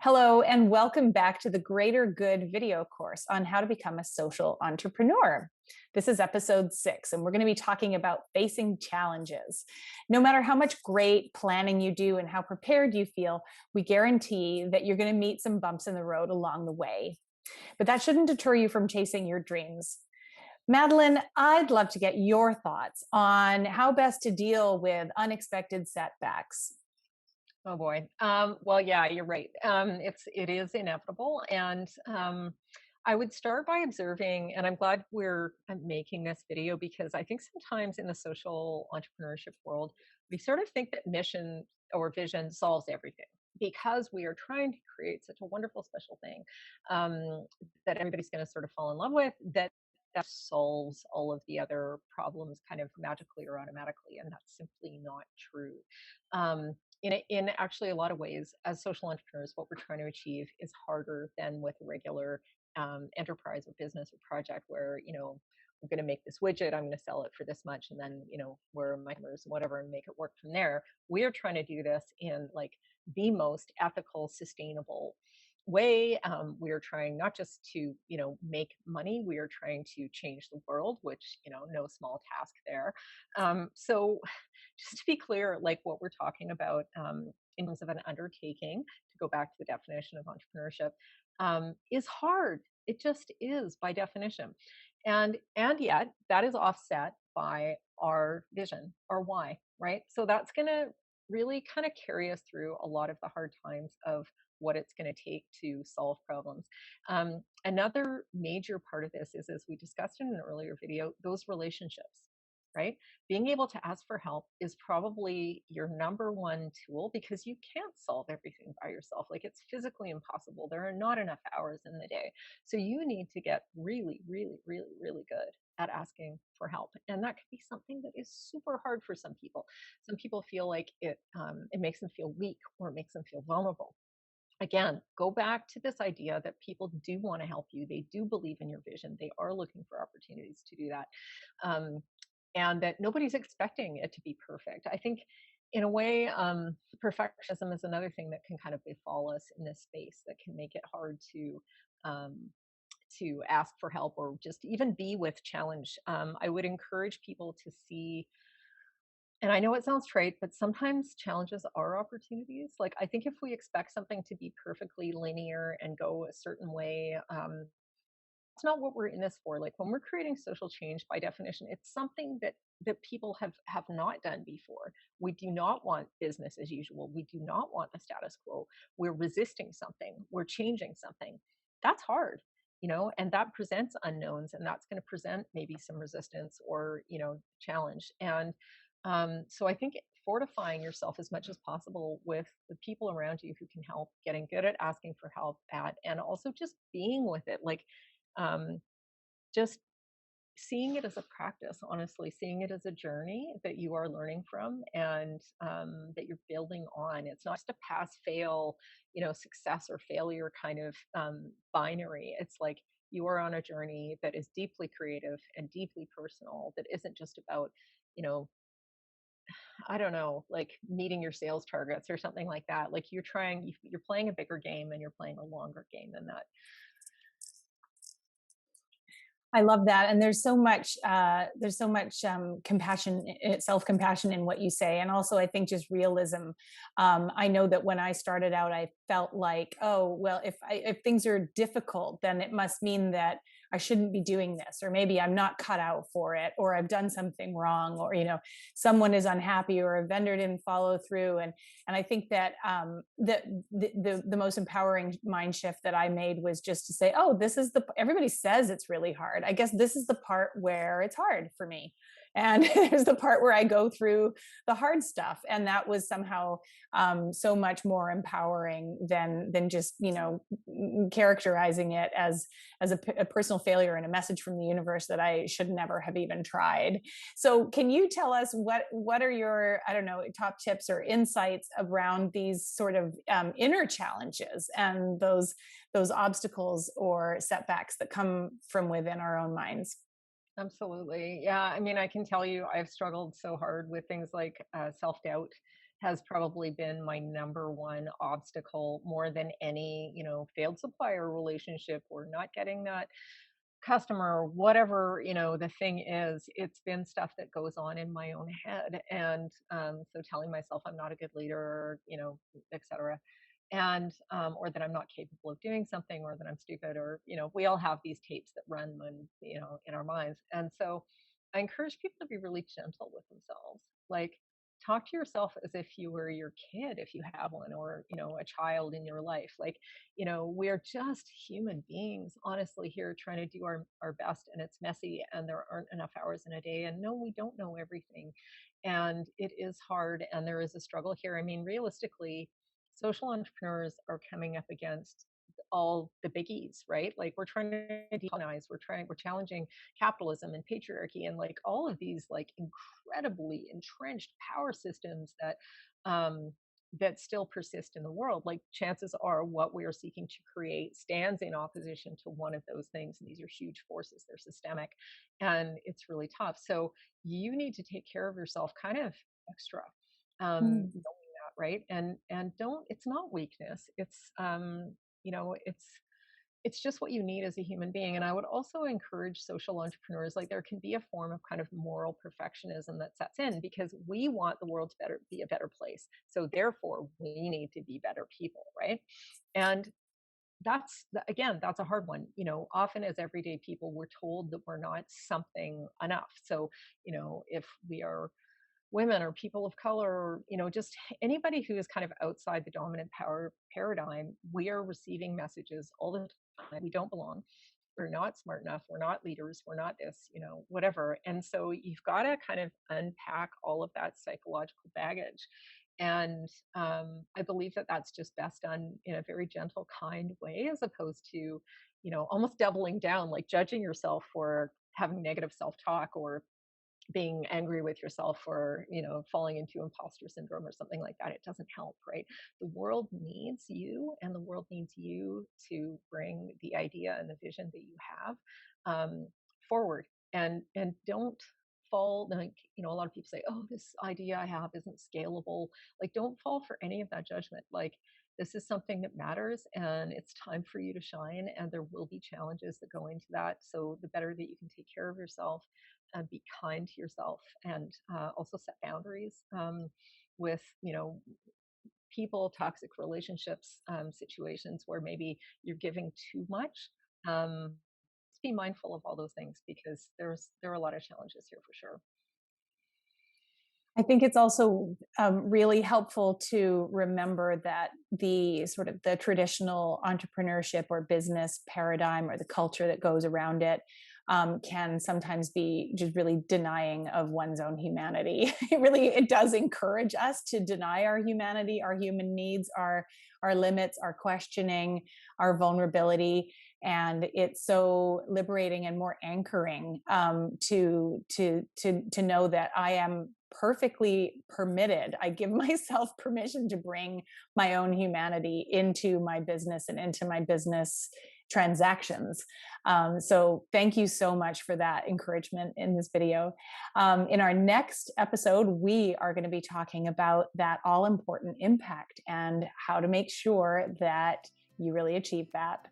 Hello, and welcome back to the Greater Good video course on how to become a social entrepreneur. This is episode 6, and we're going to be talking about facing challenges. No matter how much great planning you do and how prepared you feel, we guarantee that you're going to meet some bumps in the road along the way. But that shouldn't deter you from chasing your dreams. Madeleine, I'd love to get your thoughts on how best to deal with unexpected setbacks. Oh boy. Well, yeah, you're right. It is inevitable, and I would start by observing. And I'm glad I'm making this video because I think sometimes in the social entrepreneurship world, we sort of think that mission or vision solves everything because we are trying to create such a wonderful, special thing that everybody's going to sort of fall in love with. That solves all of the other problems kind of magically or automatically, and that's simply not true. In actually a lot of ways, as social entrepreneurs, what we're trying to achieve is harder than with a regular enterprise or business or project where, I'm going to make this widget, I'm going to sell it for this much, and then, where are my numbers, whatever, and make it work from there. We are trying to do this in like the most ethical, sustainable way. We are trying not just to, make money, we are trying to change the world, which, no small task there. So just to be clear, like what we're talking about in terms of an undertaking, to go back to the definition of entrepreneurship, is hard. It just is by definition. And yet that is offset by our vision, our why, right? So that's gonna really kind of carry us through a lot of the hard times of what it's going to take to solve problems. Another major part of this is, as we discussed in an earlier video, those relationships, right? Being able to ask for help is probably your number one tool because you can't solve everything by yourself. Like it's physically impossible. There are not enough hours in the day. So you need to get really, really, really, really good at asking for help. And that could be something that is super hard for some people. Some people feel like it makes them feel weak or it makes them feel vulnerable. Again, go back to this idea that people do want to help you. They do believe in your vision. They are looking for opportunities to do that. Um, and that nobody's expecting it to be perfect. I think, in a way, perfectionism is another thing that can kind of befall us in this space that can make it hard um, to ask for help or just even be with challenge. I would encourage people to see, and I know it sounds trite, but sometimes challenges are opportunities. Like, I think if we expect something to be perfectly linear and go a certain way, it's not what we're in this for. Like when we're creating social change, by definition, it's something that people have not done before. We do not want business as usual. We do not want the status quo. We're resisting something. We're changing something. That's hard, and that presents unknowns, and that's going to present maybe some resistance or challenge. And so I think fortifying yourself as much as possible with the people around you who can help, getting good at asking for help and also just being with it. Like um, just seeing it as a practice, honestly, seeing it as a journey that you are learning from and that you're building on. It's not just a pass fail, success or failure kind of binary. It's like you are on a journey that is deeply creative and deeply personal, that isn't just about, you know, I don't know, like meeting your sales targets or something like that. Like you're playing a bigger game and you're playing a longer game than that. I love that, and there's so much compassion, self compassion in what you say, and also I think just realism. I know that when I started out, I felt like, oh well, if things are difficult, then it must mean that I shouldn't be doing this, or maybe I'm not cut out for it, or I've done something wrong, or someone is unhappy, or a vendor didn't follow through, and I think that the most empowering mind shift that I made was just to say, oh, this is everybody says it's really hard. I guess this is the part where it's hard for me. And there's the part where I go through the hard stuff. And that was somehow so much more empowering than just, characterizing it as a personal failure and a message from the universe that I should never have even tried. So can you tell us what are your, I don't know, top tips or insights around these sort of inner challenges and those obstacles or setbacks that come from within our own minds? Absolutely. Yeah. I mean, I can tell you I've struggled so hard with things like self doubt has probably been my number one obstacle more than any, failed supplier relationship or not getting that customer or whatever, the thing is. It's been stuff that goes on in my own head. And so telling myself I'm not a good leader, or, etc. And or that I'm not capable of doing something, or that I'm stupid, or, we all have these tapes that run when, in our minds. And so I encourage people to be really gentle with themselves. Like, talk to yourself as if you were your kid, if you have one, or, a child in your life. Like, we're just human beings, honestly, here trying to do our best, and it's messy, and there aren't enough hours in a day. And no, we don't know everything. And it is hard, and there is a struggle here. I mean, realistically, social entrepreneurs are coming up against all the biggies, right? Like, we're trying to decolonize, we're challenging capitalism and patriarchy, and like all of these like incredibly entrenched power systems um that still persist in the world. Like, chances are what we are seeking to create stands in opposition to one of those things. And these are huge forces, they're systemic, and it's really tough. So you need to take care of yourself kind of extra, Mm. knowing that, right? And don't, it's not weakness. It's you know, it's just what you need as a human being. And I would also encourage social entrepreneurs, like, there can be a form of kind of moral perfectionism that sets in, because we want the world to be a better place. So therefore we need to be better people, right? And again, that's a hard one. Often as everyday people, we're told that we're not something enough. So, if we are women or people of color, or just anybody who is kind of outside the dominant power paradigm, we are receiving messages all the time: we don't belong, we're not smart enough, we're not leaders, we're not this, whatever. And so you've got to kind of unpack all of that psychological baggage. And I believe that that's just best done in a very gentle, kind way, as opposed to, almost doubling down, like judging yourself for having negative self-talk, or being angry with yourself for, falling into imposter syndrome or something like that. It doesn't help, right? The world needs you, and the world needs you to bring the idea and the vision that you have forward. And don't fall, like, a lot of people say, oh, this idea I have isn't scalable. Like, don't fall for any of that judgment. Like, this is something that matters, and it's time for you to shine, and there will be challenges that go into that. So the better that you can take care of yourself and be kind to yourself, and also set boundaries with, people, toxic relationships, situations where maybe you're giving too much. Just be mindful of all those things, because there are a lot of challenges here for sure. I think it's also really helpful to remember that the sort of the traditional entrepreneurship or business paradigm, or the culture that goes around it, can sometimes be just really denying of one's own humanity. It does encourage us to deny our humanity, our human needs, our limits, our questioning, our vulnerability. And it's so liberating and more anchoring, to know that I am perfectly permitted. I give myself permission to bring my own humanity into my business and into my business transactions. So thank you so much for that encouragement in this video. In our next episode, we are going to be talking about that all important impact, and how to make sure that you really achieve that.